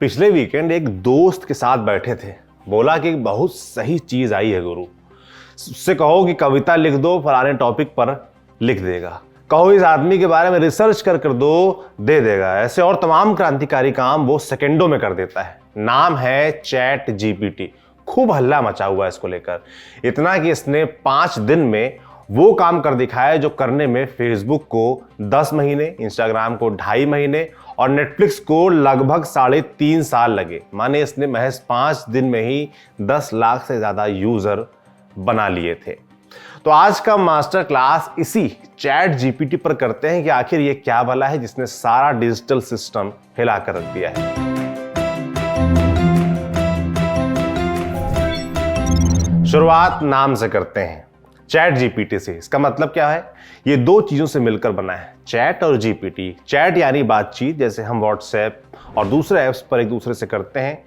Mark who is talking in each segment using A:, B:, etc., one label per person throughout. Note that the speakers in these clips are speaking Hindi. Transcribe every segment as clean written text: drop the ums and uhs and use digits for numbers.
A: पिछले वीकेंड एक दोस्त के साथ बैठे थे। बोला कि बहुत सही चीज आई है गुरु। उससे कहो कि कविता लिख दो, फलाने टॉपिक पर लिख देगा। कहो इस आदमी के बारे में रिसर्च कर दो, दे देगा। ऐसे और तमाम क्रांतिकारी काम वो सेकंडों में कर देता है। नाम है चैट जीपीटी। खूब हल्ला मचा हुआ है इसको लेकर, इतना कि इसने 5 दिन में वो काम कर दिखाया जो करने में फेसबुक को 10 महीने, इंस्टाग्राम को 2.5 महीने और नेटफ्लिक्स को लगभग 3.5 साल लगे। माने इसने महज 5 दिन में ही 10 लाख से ज्यादा यूजर बना लिए थे। तो आज का मास्टर क्लास इसी चैट जीपीटी पर करते हैं कि आखिर ये क्या भला है जिसने सारा डिजिटल सिस्टम हिला कर रख दिया है। शुरुआत नाम से करते हैं, चैट जीपीटी से। इसका मतलब क्या है? ये 2 चीजों से मिलकर बना है, चैट और जीपीटी। चैट यानी बातचीत, जैसे हम व्हाट्सएप और दूसरे ऐप्स पर एक दूसरे से करते हैं,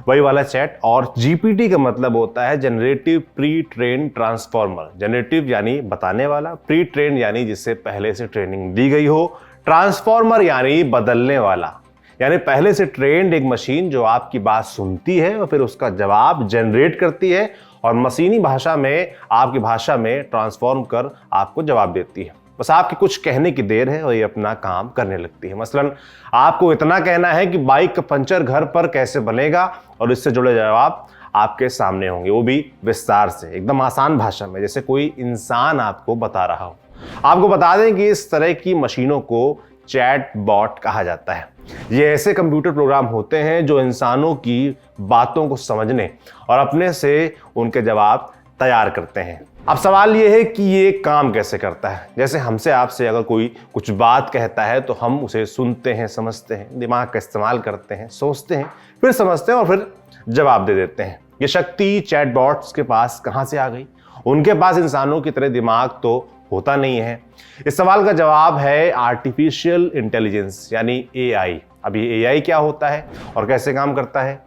A: वही वाला चैट। और जीपीटी का मतलब होता है generative pre train transformer. Generative यानी बताने वाला, प्री ट्रेन यानी जिससे पहले से ट्रेनिंग दी गई हो, ट्रांसफॉर्मर यानी बदलने वाला। यानी पहले से ट्रेंड एक मशीन जो आपकी बात सुनती है और फिर उसका जवाब जनरेट करती है और मशीनी भाषा में आपकी भाषा में ट्रांसफॉर्म कर आपको जवाब देती है। बस आपके कुछ कहने की देर है और ये अपना काम करने लगती है। मसलन आपको इतना कहना है कि बाइक का पंचर घर पर कैसे बनेगा और इससे जुड़े जवाब आपके सामने होंगे, वो भी विस्तार से, एकदम आसान भाषा में, जैसे कोई इंसान आपको बता रहा हो। आपको बता दें कि इस तरह की मशीनों को चैट बॉट कहा जाता है। ये ऐसे कंप्यूटर प्रोग्राम होते हैं जो इंसानों की बातों को समझने और अपने से उनके जवाब तैयार करते हैं। अब सवाल ये है कि ये काम कैसे करता है। जैसे हमसे आपसे अगर कोई कुछ बात कहता है तो हम उसे सुनते हैं, समझते हैं, दिमाग का इस्तेमाल करते हैं, सोचते हैं, फिर समझते हैं और फिर जवाब दे देते हैं। ये शक्ति चैट बॉट्स के पास कहां से आ गई? उनके पास इंसानों की तरह दिमाग तो होता नहीं है। इस सवाल का जवाब है आर्टिफिशियल इंटेलिजेंस यानी एआई। अब ये एआई क्या होता है और कैसे काम करता है?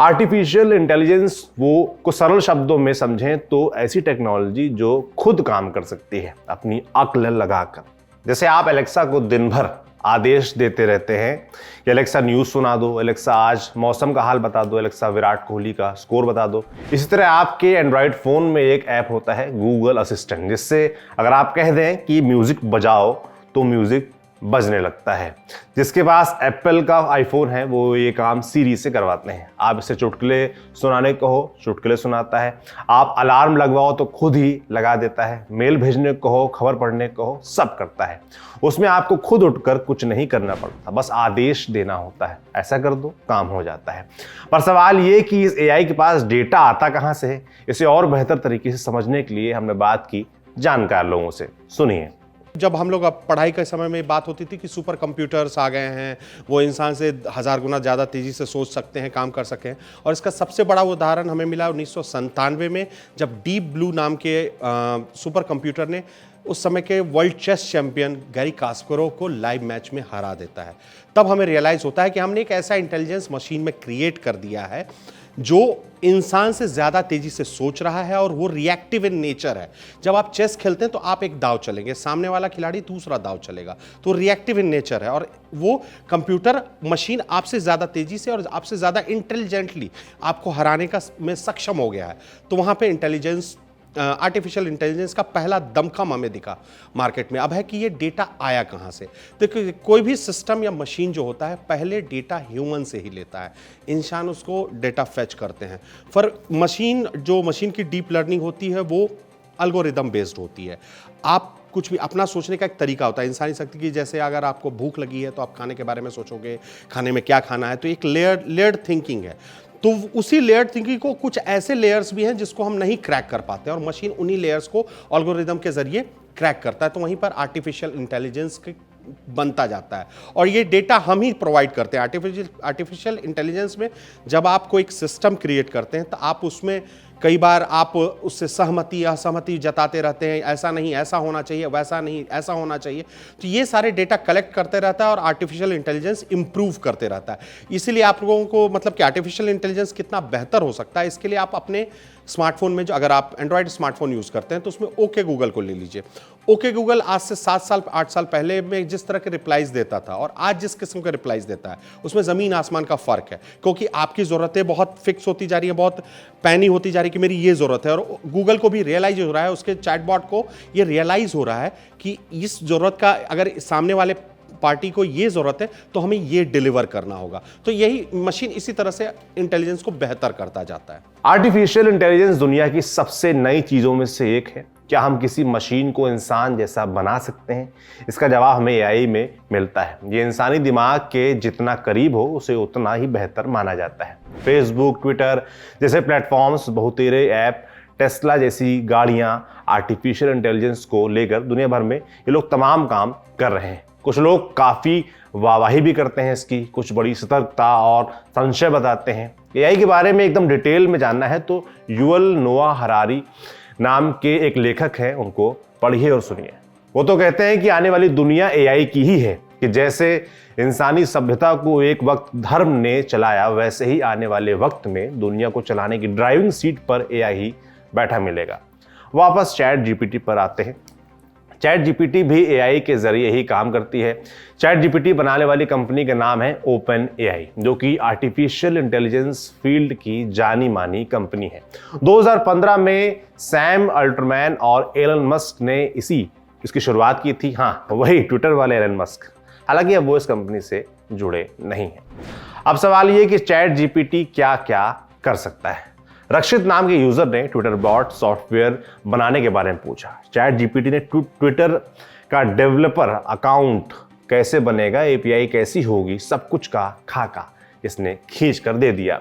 A: आर्टिफिशियल इंटेलिजेंस वो को सरल शब्दों में समझें तो ऐसी टेक्नोलॉजी जो खुद काम कर सकती है अपनी अक्ल लगाकर। जैसे आप एलेक्सा को दिन भर आदेश देते रहते हैं कि एलेक्सा न्यूज़ सुना दो, एलेक्सा आज मौसम का हाल बता दो, एलेक्सा विराट कोहली का स्कोर बता दो। इसी तरह आपके एंड्रॉयड फ़ोन में एक ऐप होता है गूगल असिस्टेंट, जिससे अगर आप कह दें कि म्यूज़िक बजाओ तो म्यूज़िक बजने लगता है। जिसके पास एप्पल का आईफोन है वो ये काम सीरी से करवाते हैं। आप इसे चुटकुले सुनाने कहो, चुटकुले सुनाता है। आप अलार्म लगवाओ तो खुद ही लगा देता है। मेल भेजने कहो, खबर पढ़ने कहो, सब करता है। उसमें आपको खुद उठकर कुछ नहीं करना पड़ता, बस आदेश देना होता है, ऐसा कर दो, काम हो जाता है। पर सवाल ये कि इस एआई के पास डेटा आता कहाँ से है? इसे और बेहतर तरीके से समझने के लिए हमने बात की जानकार लोगों से। सुनिए।
B: जब हम लोग अब पढ़ाई के समय में बात होती थी कि सुपर कंप्यूटर्स आ गए हैं, वो इंसान से 1000 गुना ज़्यादा तेज़ी से सोच सकते हैं, काम कर सकें। और इसका सबसे बड़ा उदाहरण हमें मिला 1997 में, जब डीप ब्लू नाम के सुपर कंप्यूटर ने उस समय के world chess champion Garry Kasparov को लाइव मैच में हरा देता है। तब हमें रियलाइज़ होता है कि हमने एक ऐसा इंटेलिजेंस मशीन में क्रिएट कर दिया है जो इंसान से ज़्यादा तेजी से सोच रहा है और वो रिएक्टिव इन नेचर है। जब आप चेस खेलते हैं तो आप एक दाव चलेंगे, सामने वाला खिलाड़ी दूसरा दाव चलेगा, तो रिएक्टिव इन नेचर है। और वो कंप्यूटर मशीन आपसे ज़्यादा तेजी से और आपसे ज़्यादा इंटेलिजेंटली आपको हराने का में सक्षम हो गया है। तो वहाँ पे इंटेलिजेंस, आर्टिफिशियल इंटेलिजेंस का पहला दमखम हमें दिखा मार्केट में। अब है कि ये डेटा आया कहाँ से? देखिए, कोई भी सिस्टम या मशीन जो होता है पहले डेटा ह्यूमन से ही लेता है, इंसान उसको डेटा फेच करते हैं। पर मशीन की डीप लर्निंग होती है वो एल्गोरिदम बेस्ड होती है। आप कुछ भी, अपना सोचने का एक तरीका होता है इंसानी शक्ति की। जैसे अगर आपको भूख लगी है तो आप खाने के बारे में सोचोगे, खाने में क्या खाना है, तो एक लेयर्ड थिंकिंग है। तो उसी लेयर्ड थिंकिंग को कुछ ऐसे लेयर्स भी हैं जिसको हम नहीं क्रैक कर पाते और मशीन उन्हीं लेयर्स को एल्गोरिदम के जरिए क्रैक करता है। तो वहीं पर आर्टिफिशियल इंटेलिजेंस बनता जाता है और ये डेटा हम ही प्रोवाइड करते हैं। आर्टिफिशियल इंटेलिजेंस में जब आप कोई एक सिस्टम क्रिएट करते हैं तो आप उसमें कई बार आप उससे सहमति असहमति जताते रहते हैं, ऐसा नहीं ऐसा होना चाहिए, वैसा नहीं ऐसा होना चाहिए। तो ये सारे डेटा कलेक्ट करते रहता है और आर्टिफिशियल इंटेलिजेंस इंप्रूव करते रहता है। इसीलिए आप लोगों को मतलब कि आर्टिफिशियल इंटेलिजेंस कितना बेहतर हो सकता है, इसके लिए आप अपने स्मार्टफोन में, जो अगर आप एंड्रॉयड स्मार्टफोन यूज करते हैं तो उसमें ओके गूगल को ले लीजिए। ओके गूगल आज से 7 साल 8 साल पहले में जिस तरह के रिप्लाईज देता था और आज जिस किस्म के रिप्लाईज देता है, उसमें जमीन आसमान का फर्क है। क्योंकि आपकी जरूरतें बहुत फिक्स होती जा रही है, बहुत पैनी होती जा रही है कि मेरी ये जरूरत है, और गूगल को भी रियलाइज हो रहा है, उसके चैटबॉट को ये रियलाइज हो रहा है कि इस जरूरत का अगर सामने वाले पार्टी को ये जरूरत है तो हमें ये डिलीवर करना होगा। तो यही मशीन इसी तरह से इंटेलिजेंस को बेहतर करता जाता है।
A: आर्टिफिशियल इंटेलिजेंस दुनिया की सबसे नई चीजों में से एक है। क्या हम किसी मशीन को इंसान जैसा बना सकते हैं? इसका जवाब हमें एआई में मिलता है। ये इंसानी दिमाग के जितना करीब हो उसे उतना ही बेहतर माना जाता है। फेसबुक, ट्विटर जैसे प्लेटफॉर्म्स, बहुतेरे ऐप, टेस्ला जैसी गाड़ियां आर्टिफिशियल इंटेलिजेंस को लेकर दुनिया भर में ये लोग तमाम काम कर रहे हैं। कुछ लोग काफ़ी वाहवाही भी करते हैं इसकी, कुछ बड़ी सतर्कता और संशय बताते हैं। एआई के बारे में एकदम डिटेल में जानना है तो युवल नोआ हरारी नाम के एक लेखक हैं, उनको पढ़िए और सुनिए। वो तो कहते हैं कि आने वाली दुनिया एआई की ही है, कि जैसे इंसानी सभ्यता को एक वक्त धर्म ने चलाया, वैसे ही आने वाले वक्त में दुनिया को चलाने की ड्राइविंग सीट पर एआई ही बैठा मिलेगा। वापस चैट जीपीटी पर आते हैं। चैट जीपीटी भी एआई के जरिए ही काम करती है। चैट जीपीटी बनाने वाली कंपनी का नाम है ओपन एआई, जो कि आर्टिफिशियल इंटेलिजेंस फील्ड की जानी मानी कंपनी है। 2015 में सैम अल्टमैन और एलन मस्क ने इसकी शुरुआत की थी। हाँ, वही ट्विटर वाले एलन मस्क। हालांकि अब वो इस कंपनी से जुड़े नहीं हैं। अब सवाल ये कि चैट जीपीटी क्या क्या कर सकता है। रक्षित नाम के यूजर ने ट्विटर बॉट सॉफ्टवेयर बनाने के बारे में पूछा। चैट जीपीटी ने ट्विटर का डेवलपर अकाउंट कैसे बनेगा, एपीआई कैसी होगी, सब कुछ का खाका इसने खींच कर दे दिया।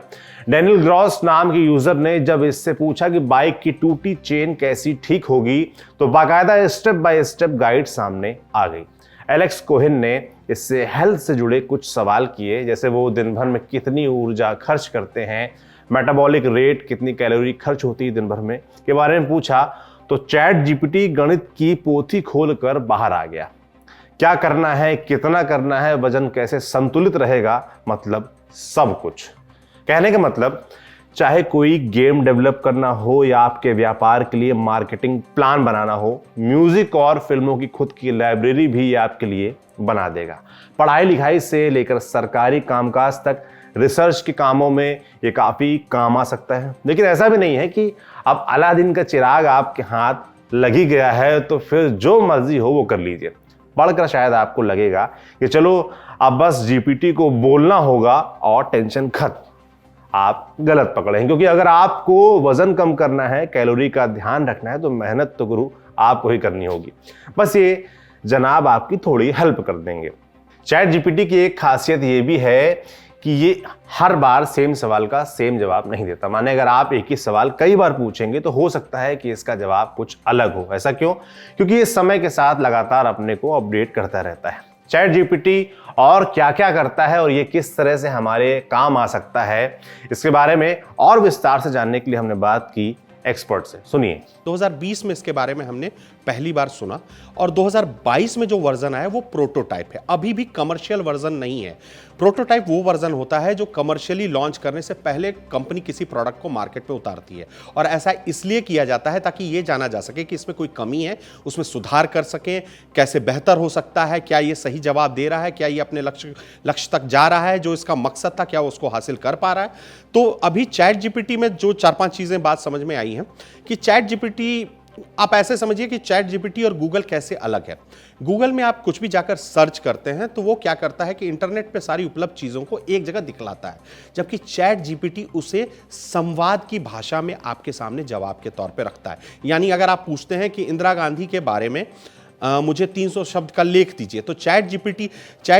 A: डैनियल ग्रॉस नाम के यूजर ने जब इससे पूछा कि बाइक की टूटी चेन कैसी ठीक होगी, तो बाकायदा स्टेप बाय स्टेप गाइड सामने आ गई। एलेक्स कोहेन ने इससे हेल्थ से जुड़े कुछ सवाल किए, जैसे वो दिन भर में कितनी ऊर्जा खर्च करते हैं, मेटाबॉलिक रेट, कितनी कैलोरी खर्च होती है दिन भर में, के बारे में पूछा। तो चैट जीपीटी गणित की पोथी खोलकर बाहर आ गया। क्या करना है, कितना करना है, वजन कैसे संतुलित रहेगा, मतलब सब कुछ। कहने का मतलब, चाहे कोई गेम डेवलप करना हो या आपके व्यापार के लिए मार्केटिंग प्लान बनाना हो, म्यूजिक और फिल्मों की खुद की लाइब्रेरी भी ये आपके लिए बना देगा। पढ़ाई लिखाई से लेकर सरकारी कामकाज तक, रिसर्च के कामों में ये काफ़ी काम आ सकता है। लेकिन ऐसा भी नहीं है कि अब अलादीन का चिराग आपके हाथ लग ही गया है तो फिर जो मर्जी हो वो कर लीजिए। पढ़कर शायद आपको लगेगा कि चलो अब बस जीपीटी को बोलना होगा और टेंशन खत्म। आप गलत पकड़े हैं, क्योंकि अगर आपको वजन कम करना है, कैलोरी का ध्यान रखना है, तो मेहनत तो गुरु आपको ही करनी होगी। बस ये जनाब आपकी थोड़ी हेल्प कर देंगे। चैट जीपीटी की एक खासियत ये भी है कि ये हर बार सेम सवाल का सेम जवाब नहीं देता। माने अगर आप एक ही सवाल कई बार पूछेंगे तो हो सकता है कि इसका जवाब कुछ अलग हो। ऐसा क्यों? क्योंकि ये समय के साथ लगातार अपने को अपडेट करता रहता है। चैट जीपीटी और क्या क्या करता है और ये किस तरह से हमारे काम आ सकता है, इसके बारे में और विस्तार से जानने के लिए हमने बात की एक्सपर्ट से। सुनिए।
B: 2020 में इसके बारे में हमने पहली बार सुना और 2022 में जो वर्जन आया वो प्रोटोटाइप है, अभी भी कमर्शियल वर्जन नहीं है। प्रोटोटाइप वो वर्जन होता है जो कमर्शियली लॉन्च करने से पहले कंपनी किसी प्रोडक्ट को मार्केट में उतारती है, और ऐसा इसलिए किया जाता है ताकि ये जाना जा सके कि इसमें कोई कमी है, उसमें सुधार कर सकें, कैसे बेहतर हो सकता है, क्या ये सही जवाब दे रहा है, क्या ये अपने लक्ष्य तक जा रहा है, जो इसका मकसद था क्या उसको हासिल कर पा रहा है। तो अभी चैट जीपीटी में जो 4-5 चीजें बात समझ में आई हैं कि चैट जीपीटी, आप ऐसे समझिए कि चैट जीपीटी और गूगल कैसे अलग है। गूगल में आप कुछ भी जाकर सर्च करते हैं तो वो क्या करता है कि इंटरनेट पे सारी उपलब्ध चीज़ों को एक जगह दिखलाता है, जबकि चैट जीपीटी उसे संवाद की भाषा में आपके सामने जवाब के तौर पे रखता है। यानी अगर आप पूछते हैं कि इंदिरा गांधी के बारे में मुझे 300 शब्द का लेख दीजिए, तो चैट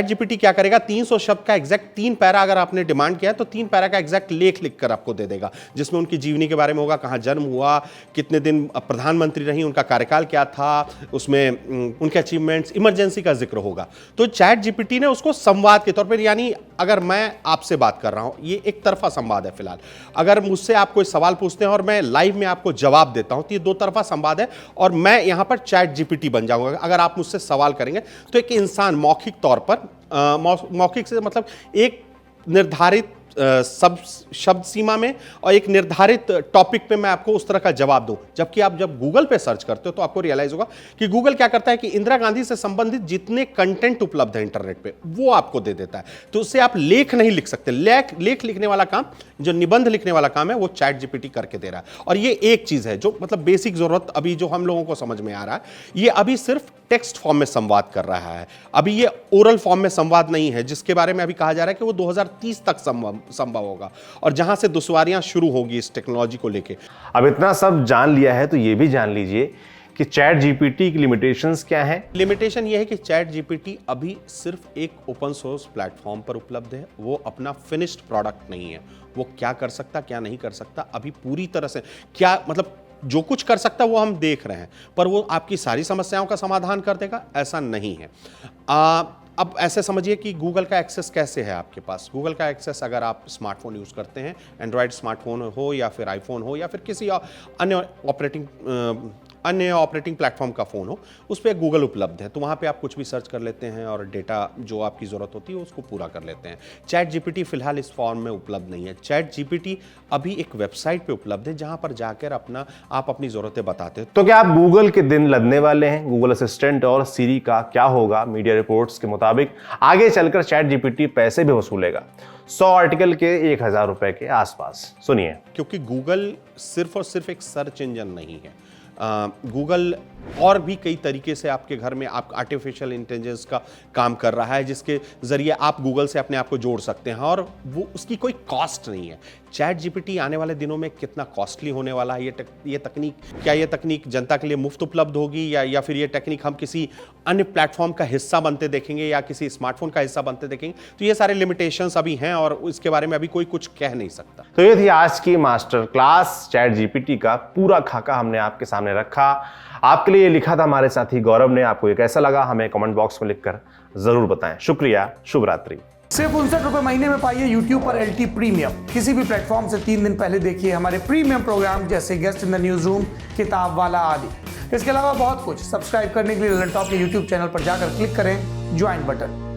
B: जीपीटी क्या करेगा, 300 शब्द का एग्जैक्ट 3 पैरा अगर आपने डिमांड किया तो 3 पैरा का एग्जैक्ट लेख लिखकर आपको दे देगा, जिसमें उनकी जीवनी के बारे में होगा, कहाँ जन्म हुआ, कितने दिन प्रधानमंत्री रही, उनका कार्यकाल क्या था, उसमें उनके अचीवमेंट्स, इमरजेंसी का जिक्र होगा। तो चैट जीपीटी ने उसको संवाद के तौर पर, यानी अगर मैं आपसे बात कर रहा हूं, ये एक तरफा संवाद है फिलहाल, अगर मुझसे आप कोई सवाल पूछते हैं और मैं लाइव में आपको जवाब देता हूं तो ये दो तरफा संवाद है, और मैं यहां पर चैट जीपीटी बन जाऊंगा। अगर आप मुझसे सवाल करेंगे तो एक इंसान मौखिक तौर पर, मौखिक से मतलब एक निर्धारित सब शब्द सीमा में और एक निर्धारित टॉपिक पे मैं आपको उस तरह का जवाब दूं। जबकि आप जब गूगल पे सर्च करते हो तो आपको रियलाइज होगा कि गूगल क्या करता है कि इंदिरा गांधी से संबंधित जितने कंटेंट उपलब्ध है इंटरनेट पे वो आपको दे देता है। तो उससे आप लेख नहीं लिख सकते। लेख लिखने वाला काम, जो निबंध लिखने वाला काम है, वो चैट जीपीटी करके दे रहा है। और ये एक चीज है जो मतलब बेसिक जरूरत अभी जो हम लोगों को समझ में आ रहा है, ये अभी सिर्फ टेक्स्ट फॉर्म में संवाद कर रहा है, अभी ये ओरल फॉर्म में संवाद नहीं है, जिसके बारे में अभी कहा जा रहा है कि वो 2030 तक संभव होगा, और जहां से दुश्वारियां शुरू होगी इस टेक्नोलॉजी को लेके।
A: अब इतना सब जान लिया है तो ये भी जान लीजिए कि चैट जीपीटी की लिमिटेशंस क्या है।
B: लिमिटेशन ये है कि चैट जीपीटी अभी सिर्फ एक ओपन सोर्स प्लेटफॉर्म पर उपलब्ध है, वो अपना फिनिश्ड प्रोडक्ट नहीं है। वो क्या कर सकता क्या नहीं कर सकता अभी पूरी तरह से, क्या मतलब जो कुछ कर सकता वो हम देख रहे हैं, पर वो आपकी सारी समस्याओं का समाधान कर देगा ऐसा नहीं है। अब ऐसे समझिए कि गूगल का एक्सेस कैसे है आपके पास। गूगल का एक्सेस अगर आप स्मार्टफोन यूज़ करते हैं, एंड्रॉयड स्मार्टफोन हो या फिर आईफोन हो या फिर किसी अन्य ऑपरेटिंग प्लेटफॉर्म का फ़ोन हो, उस पर गूगल उपलब्ध है। तो वहाँ पे आप कुछ भी सर्च कर लेते हैं और डेटा जो आपकी ज़रूरत होती है उसको पूरा कर लेते हैं। चैट जीपीटी फिलहाल इस फॉर्म में उपलब्ध नहीं है। चैट जीपीटी अभी एक वेबसाइट पे उपलब्ध है जहाँ पर जाकर आप अपनी ज़रूरतें बताते हैं।
A: तो क्या आप गूगल के दिन लदने वाले हैं? गूगल असिस्टेंट और सीरी का क्या होगा? मीडिया रिपोर्ट्स के मुताबिक आगे चलकर चैट जीपीटी पैसे भी वसूलेगा, 100 आर्टिकल के 1000 रुपए के आसपास। सुनिए।
B: क्योंकि गूगल सिर्फ और सिर्फ एक सर्च इंजन नहीं है। गूगल और भी कई तरीके से आपके घर में आप आर्टिफिशियल इंटेलिजेंस का काम कर रहा है, जिसके जरिए आप गूगल से अपने आप को जोड़ सकते हैं, और वो उसकी कोई कॉस्ट नहीं है। चैट जीपीटी आने वाले दिनों में कितना कॉस्टली होने वाला है, ये तकनीक, क्या ये तकनीक जनता के लिए मुफ्त उपलब्ध होगी या फिर ये टेक्निक हम किसी अन्य प्लेटफॉर्म का हिस्सा बनते देखेंगे या किसी स्मार्टफोन का हिस्सा बनते देखेंगे, तो ये सारे लिमिटेशंस अभी हैं और इसके बारे में अभी कोई कुछ कह नहीं सकता।
A: तो ये थी आज की मास्टर क्लास। चैट जीपीटी का पूरा खाका हमने आपके सामने रखा। आपके लिए लिखा था हमारे साथी गौरव ने। आपको ये कैसा लगा हमें कमेंट बॉक्स में लिखकर जरूर बताएं। शुक्रिया, शुभ रात्रि।
C: सिर्फ 59 रुपए महीने में पाइए YouTube पर LT प्रीमियम। किसी भी प्लेटफॉर्म से 3 दिन पहले देखिए हमारे प्रीमियम प्रोग्राम जैसे guest in the news room, किताब वाला आदि। इसके अलावा बहुत कुछ। सब्सक्राइब करने के लिए ललन टॉप के YouTube चैनल पर जाकर क्लिक करें ज्वाइन बटन।